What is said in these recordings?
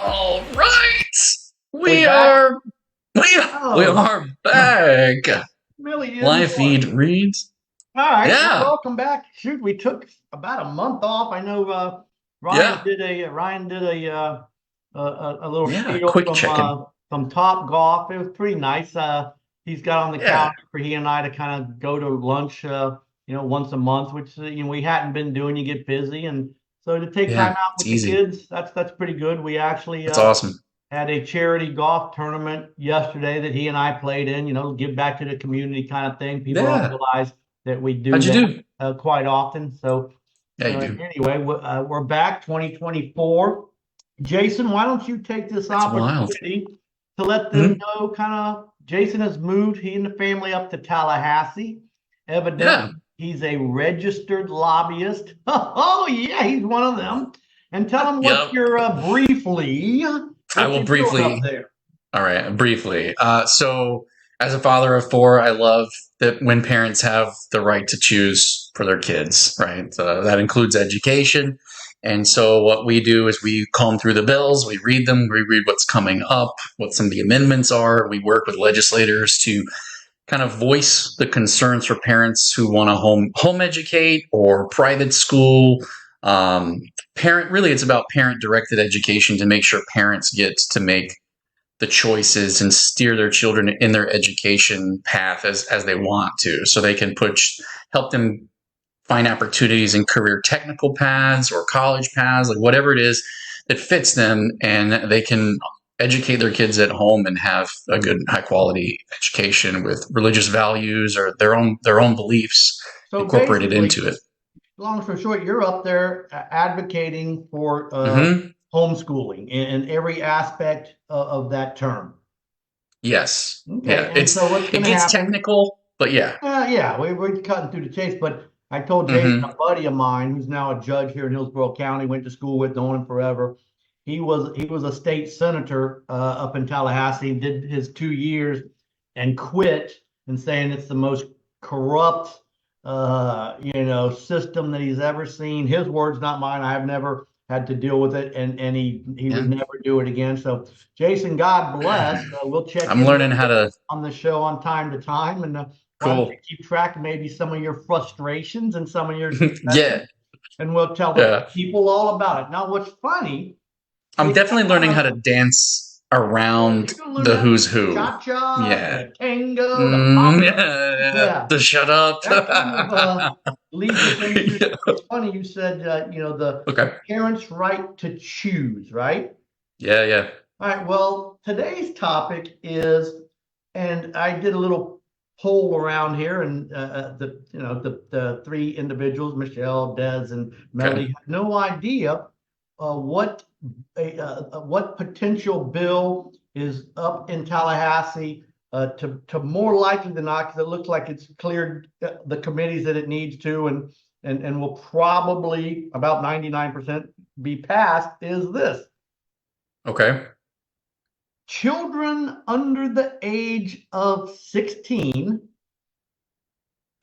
All right, We we back? are we Oh, are back. million Live feed one. reads. All right. Well, Yeah, welcome back. Shoot, we took about a month off. I know Ryan yeah, did a little yeah. spiel Quick check-in. from Top Golf. It was pretty nice. He's got on the Yeah, calendar for he and I to kind of go to lunch, once a month, which we hadn't been doing. You get busy, and so to take time yeah. out It's with the easy. kids, that's pretty good. We actually That's awesome. had a charity golf tournament yesterday that he and I played in, give back to the community kind of thing. People don't Yeah. realize that we do How'd you that do? quite often. So, Yeah, you do. anyway, we're back 2024. Jason, why don't you take this That's wild. opportunity to let them Mhm. know kind of Jason has moved, he and the family up to Tallahassee. Yeah, Evidently, he's a registered lobbyist. Oh, yeah, he's one of them. And tell them what yep. you're briefly I what will you're doing up briefly. there. All right, briefly. So, as a father of four, I love that when parents have the right to choose for their kids, right? That includes education. And so, what we do is we comb through the bills, we read them, we read what's coming up, what some of the amendments are. We work with legislators to kind of voice the concerns for parents who want to home educate or private school. Um, Parent really, it's about parent directed education to make sure parents get to make the choices and steer their children in their education path as they want to, so they can help them find opportunities in career technical paths or college paths, like whatever it is that fits them, and they can educate their kids at home and have a good high quality education with religious values or their own beliefs So incorporated basically, into it. long story short, you're up there advocating for Hmm. homeschooling in every aspect of that term. Yes, Okay, yeah, and so what's it going to gets happen? technical, but yeah. Yeah, we're cutting through the chase, but I told Jason, a Hmm. buddy of mine, who's now a judge here in Hillsborough County, went to school with, known him forever. He was a state senator up in Tallahassee, did his 2 years and quit, and saying it's the most corrupt, system that he's ever seen. His words, not mine. I have never had to deal with it, and he would Yeah. never do it again. So, Jason, God bless. We'll check I'm in with learning how you to. on the show on time to time, and why don't you Cool. keep track of maybe some of your frustrations and some of your successes, Yeah, and we'll tell the yeah. people all about it. Now, what's funny I'm is definitely learning how to dance around you're gonna learn the how to who's do the who. cha-cha, Yeah. the tango, the pop. Yeah. Yeah, To shut up. that kind of leads us into. Yeah. It's funny you said the Okay. parents' right to choose, right? Yeah, yeah. All right. Well, today's topic is, and I did a little poll around here, and the three individuals, Michelle, Des, and Melody, Okay. had no idea what what potential bill is up in Tallahassee. To more likely than not, because it looks like it's cleared the committees that it needs to, and will probably about 99% be passed. Is this? Okay. Children under the age of 16,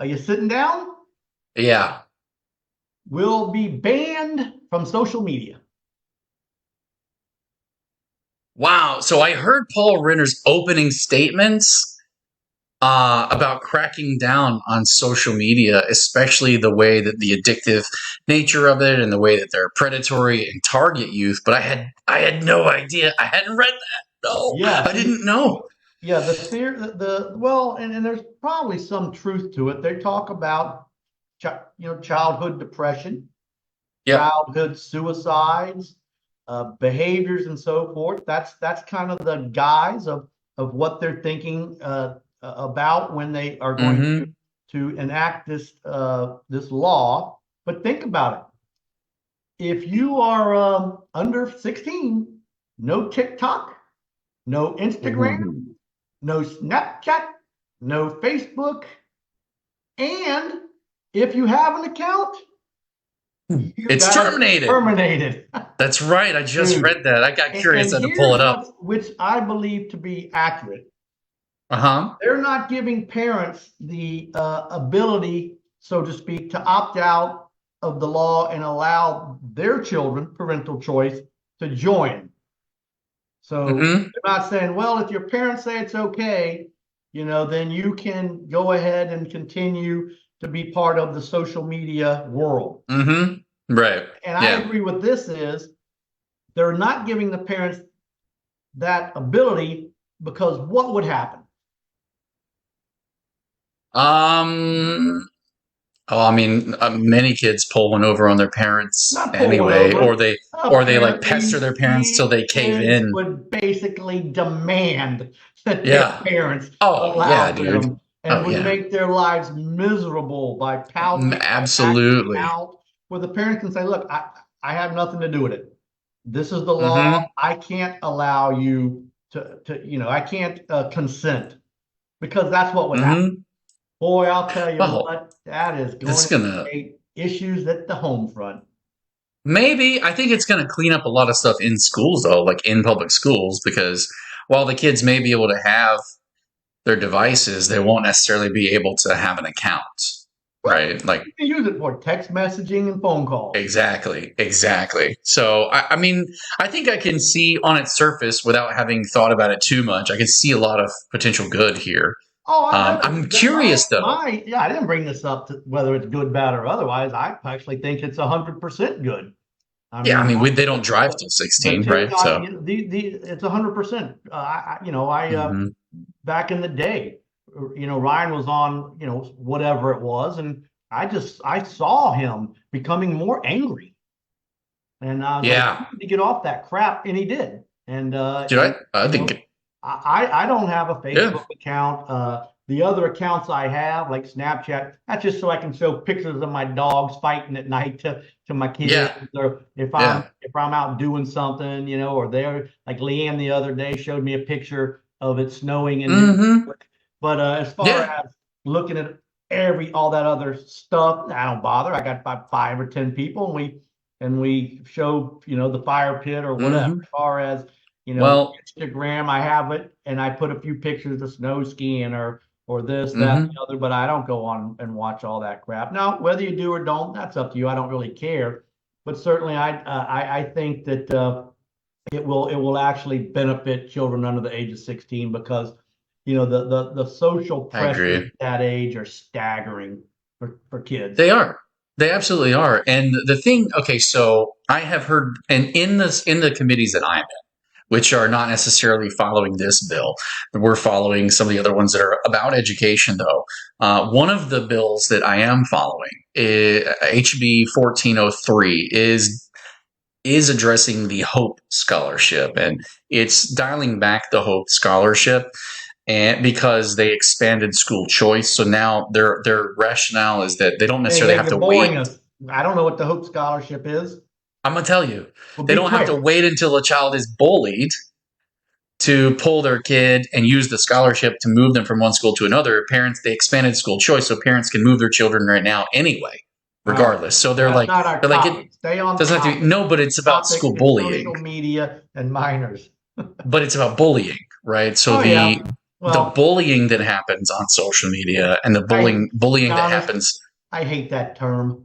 are you sitting down? Yeah. Will be banned from social media. Wow. So I heard Paul Rinner's opening statements about cracking down on social media, especially the way that the addictive nature of it and the way that they're predatory and target youth. But I had no idea. I hadn't read that. No, Yeah, I see, didn't know. yeah, the fear, well, and there's probably some truth to it. They talk about, childhood depression, Yep. childhood suicides, behaviors, and so forth. That's kind of the guise of what they're thinking about when they are going Mm-hmm. to enact this law. But think about it. If you are under 16, no TikTok, no Instagram, Ooh. no Snapchat, no Facebook, and if you have an account, you It's got to terminated. terminate it. That's right. I just Dude. read that. I got curious. And I had to pull here's it up. which I believe to be accurate. Uh huh. They're not giving parents the ability, so to speak, to opt out of the law and allow their children, parental choice, to join. So Hmm. they're not saying, well, if your parents say it's okay, then you can go ahead and continue to be part of the social media world. Hmm. Right. And I Yeah. agree with this is they're not giving the parents that ability because what would happen? Um. Oh, I mean, many kids pull one over on their parents Not pull one anyway, over. or they like pester Apparently, their parents till these they cave kids in. would basically demand that their Yeah. parents Oh, yeah, allow dude. them and Oh, would yeah. make their lives miserable by pouting, by acting Absolutely. out, where the parents can say, look, I have nothing to do with it. This is the law. Hmm. I can't allow you I can't consent because that's what would happen. Hmm. Boy, I'll tell you Well, what, that is it's going to gonna create issues at the home front. maybe I think it's gonna clean up a lot of stuff in schools though, like in public schools, because while the kids may be able to have their devices, they won't necessarily be able to have an account, Well, right? Like you can use it for text messaging and phone calls. exactly, exactly. So I mean, I think I can see on its surface without having thought about it too much. I can see a lot of potential good here. Oh, I'm that curious though. yeah, I didn't bring this up to whether it's good, bad, or otherwise. I actually think it's 100% good. I Yeah, I mean, mean, they don't drive till the 16, right? TikTok, So, it's 100%. hmm. Back in the day, Ryan was on, whatever it was, and I saw him becoming more angry, and I was like, you Yeah, need to get off that crap, and he did, dude, and I you think, know, I don't have a yeah, Facebook account. The other accounts I have, like Snapchat, that's just so I can show pictures of my dogs fighting at night to my kids, yeah, or yeah. if I'm out doing something, or they're like Leanne the other day showed me a picture of it snowing in New Hmm. York. But as far Yeah. as looking at all that other stuff, I don't bother. I got about 5 or 10 people, and we show the fire pit or whatever. Hmm. As far as Well, Instagram, I have it, and I put a few pictures of snow skiing or this, that, and hmm. the other, but I don't go on and watch all that crap. Now, whether you do or don't, that's up to you. I don't really care. But certainly, I think that it will actually benefit children under the age of 16 because the social I pressures at agree. that age are staggering for kids. They are. They absolutely are. And the thing, okay, so I have heard, and in the committees that I'm in, which are not necessarily following this bill, we're following some of the other ones that are about education. Though one of the bills that I am following, HB 1403, is addressing the Hope Scholarship, and it's dialing back the Hope Scholarship, and because they expanded school choice, so now their rationale is that they don't Hey, necessarily hey, have you're to boring wait. us. I don't know what the Hope Scholarship is. I'm gonna tell you, Well, they be don't have to quick. wait until a child is bullied to pull their kid and use the scholarship to move them from one school to another. Parents, they expanded school choice, so parents can move their children right now anyway, All right. regardless. So Well, that's not our they're like it topic. Stay on doesn't have to be topic. no, but it's about Topic school is bullying. social media and minors. But it's about bullying, right? So Oh yeah. the Well, bullying that happens on social media and the I be bullying that honest, happens, I hate that term.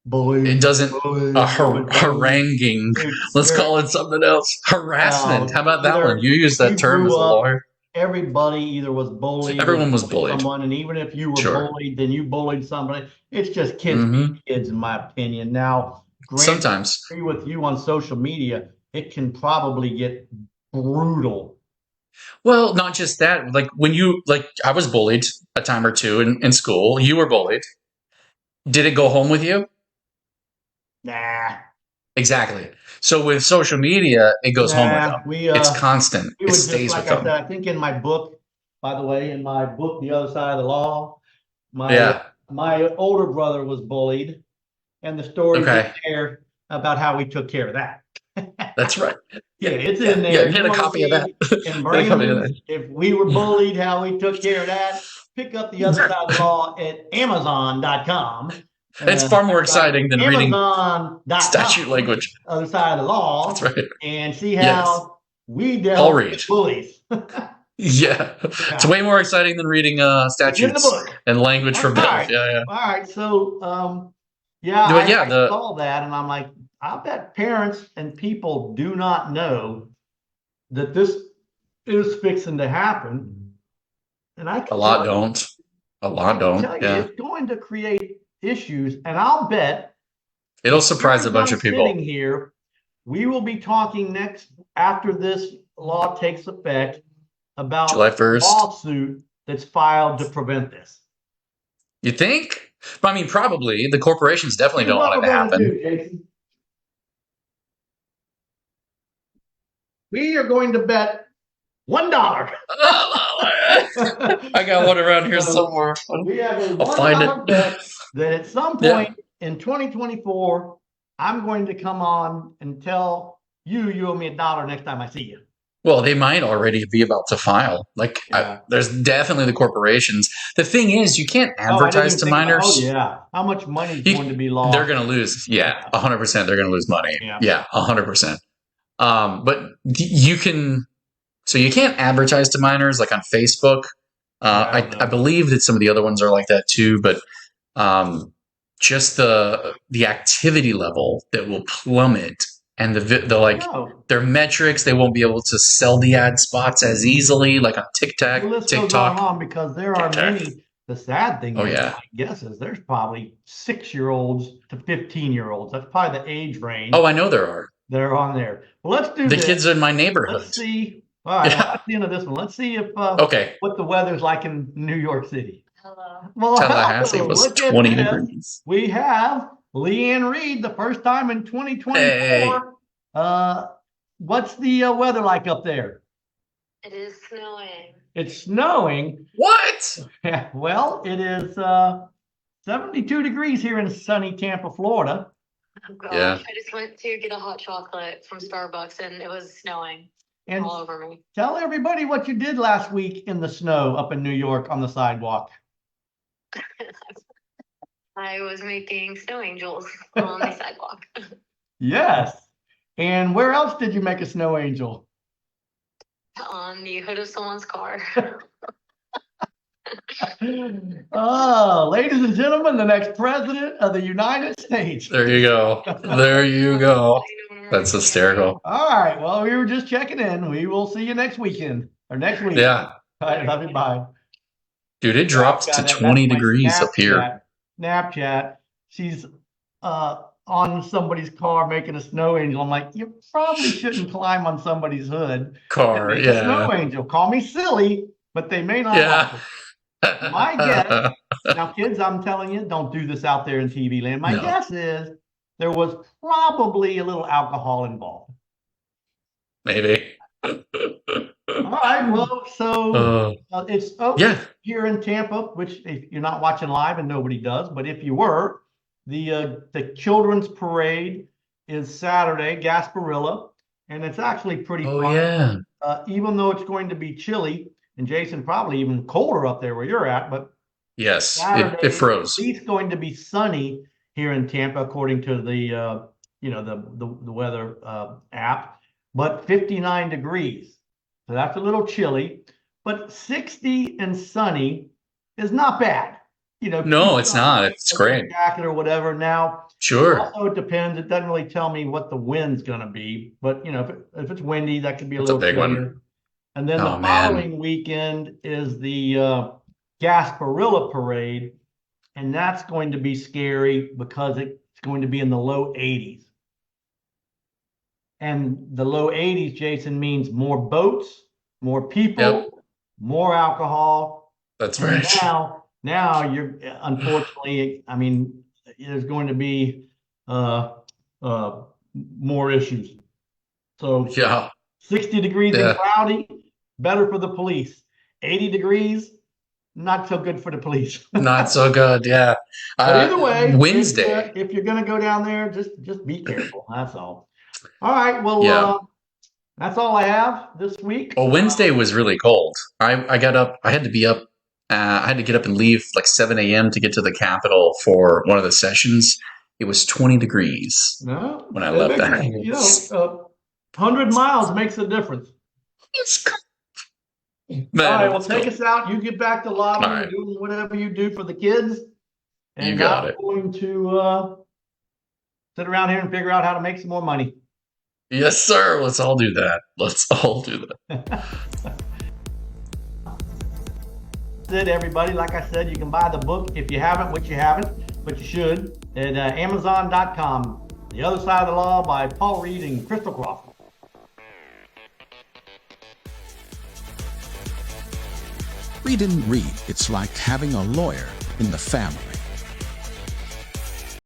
it Bullying, doesn't bullying, bullying. haranguing. It's Let's call it something else. Harassment. How about that one? either You use if that you term grew as a up, lawyer. everybody either was bullied or Everyone was bullied bullied. someone, and even if you were Sure. bullied, then you bullied somebody. It's just kids being Hmm. kids, in my opinion. Now, granted, Sometimes. I agree with you on social media. It can probably get brutal. Well, not just that. Like when you like, I was bullied a time or two in school. You were bullied. Did it go home with you? Nah, Exactly. So with social media, it goes home with them. nah. We It's constant. we It would just stays like with I said. them. I think in my book, by the way, in my book, The Other Side of the Law, my Yeah. my older brother was bullied, and the story's in Okay. there about how we took care of that. That's right. Yeah, Yeah. it's Yeah. in Yeah. there. If Get you a want to copy of that. read in Get a copy of Brainerd, that. if we were Yeah. bullied, how we took care of that, pick up The Other Side of the Law at Amazon.com. It's far more That's right, exciting than reading statute Amazon.com, language. Other Side of the That's Law, right. and see Yes. how we I'll dealt with read. bullies. Yeah. It's Yeah, way more exciting than reading it's in the statutes book. and language All for bills. right. Yeah. Yeah. All right. So, yeah, But yeah, I the saw that and I'm like, I bet parents and people do not know that this is fixing to happen. And I A can lot tell you, don't. A lot don't. Yeah. it's going to create issues. And I'll bet It'll when surprise we're a bunch done of people. sitting here, we will be talking next after this law takes effect July about a 1st. lawsuit that's filed to prevent this. You think? But I mean, probably. The corporations definitely Here's don't what want we're it to going to happen. do, Jason. We are going to bet $1. I got one around here So somewhere. we have a I'll find it. $1 bet that at some Yeah. point in 2024, I'm going to come on and tell you owe me $1 next time I see you. Well, they might already be about to file. Yeah. There's definitely the corporations. The thing is, you can't Oh, I didn't advertise even to think about. Oh, minors. yeah. How much money is You, going to be they're lost? going to lose. Yeah, 100%. They're going to lose money. Yeah. Yeah, 100%. But you can. So you can't advertise to minors like on Facebook. I believe that some of the other ones are like that too, but just the activity level that will plummet, and their metrics, they won't be able to sell the ad spots as easily, like on TikTok. The list goes on because there are many. The sad thing is, yeah. my guess is there's probably 6-year-olds to 15-year-olds. That's probably the age range. Oh, I know there are. They're on there. Well, let's do the this. kids in my neighborhood. Let's see. All right, well, that's the end of this one. Let's see if what the weather's like in New York City. Hello. Well, Tallahassee was 20 degrees. We have Leanne Reed, the first time in 2024. Hey. What's the weather like up there? It is snowing. It's snowing? What? Yeah, well, it is 72 degrees here in sunny Tampa, Florida. Oh gosh, yeah. I just went to get a hot chocolate from Starbucks and it was snowing all over me. Tell everybody what you did last week in the snow up in New York on the sidewalk. I was making snow angels on the sidewalk. Yes. And where else did you make a snow angel? On the hood of someone's car. Oh, ladies and gentlemen, the next president of the United States. There you go. There you go. That's hysterical. All right. Well, we were just checking in. We will see you next weekend or next week. Yeah. All right. Love you. Bye. Dude, it dropped to 20 degrees up here. Snapchat. She's on somebody's car making a snow angel. I'm like, you probably shouldn't climb on somebody's hood. Car, yeah. A snow angel. Call me silly, but they may not. Yeah. My guess, now kids, I'm telling you, don't do this out there in TV land. My guess is there was probably a little alcohol involved. Maybe. All right, well, so it's here in Tampa, which if you're not watching live and nobody does, but if you were, the children's parade is Saturday, Gasparilla, and it's actually pretty fun. Yeah. Even though it's going to be chilly, and Jason, probably even colder up there where you're at, but yes, Saturday, it froze. It's going to be sunny here in Tampa, according to the the weather app, but 59 degrees. So that's a little chilly, but 60 and sunny is not bad. No, it's not. It's great. Jacket or whatever. Now, sure. Also, it depends. It doesn't really tell me what the wind's going to be, but if it's windy, that could be a little big chillier. one. And then the following weekend is the Gasparilla Parade, and that's going to be scary because it's going to be in the low 80s. And the low 80s, Jason, means more boats, more people, more alcohol. That's right. Now you're unfortunately, I mean, there's going to be more issues. So 60 degrees and cloudy, better for the police. 80 degrees, not so good for the police. Not so good, yeah. But either way, Wednesday. If you're going to go down there, just be careful. That's all. All right. Well, that's all I have this week. Well, Wednesday was really cold. I got up. I had to be up. I had to get up and leave like 7 a.m. to get to the Capitol for one of the sessions. It was 20 degrees when I left the house. 100 miles makes a difference. Man, all right, well, take us out. You get back to lobbying and doing whatever you do for the kids. And you got it. I'm going to sit around here and figure out how to make some more money. Yes, sir. Let's all do that. Let's all do that. That's it, everybody. Like I said, you can buy the book if you haven't, which you haven't, but you should, at Amazon.com. The Other Side of the Law by Paul Reed and Crystal Crawford. Read and read. It's like having a lawyer in the family.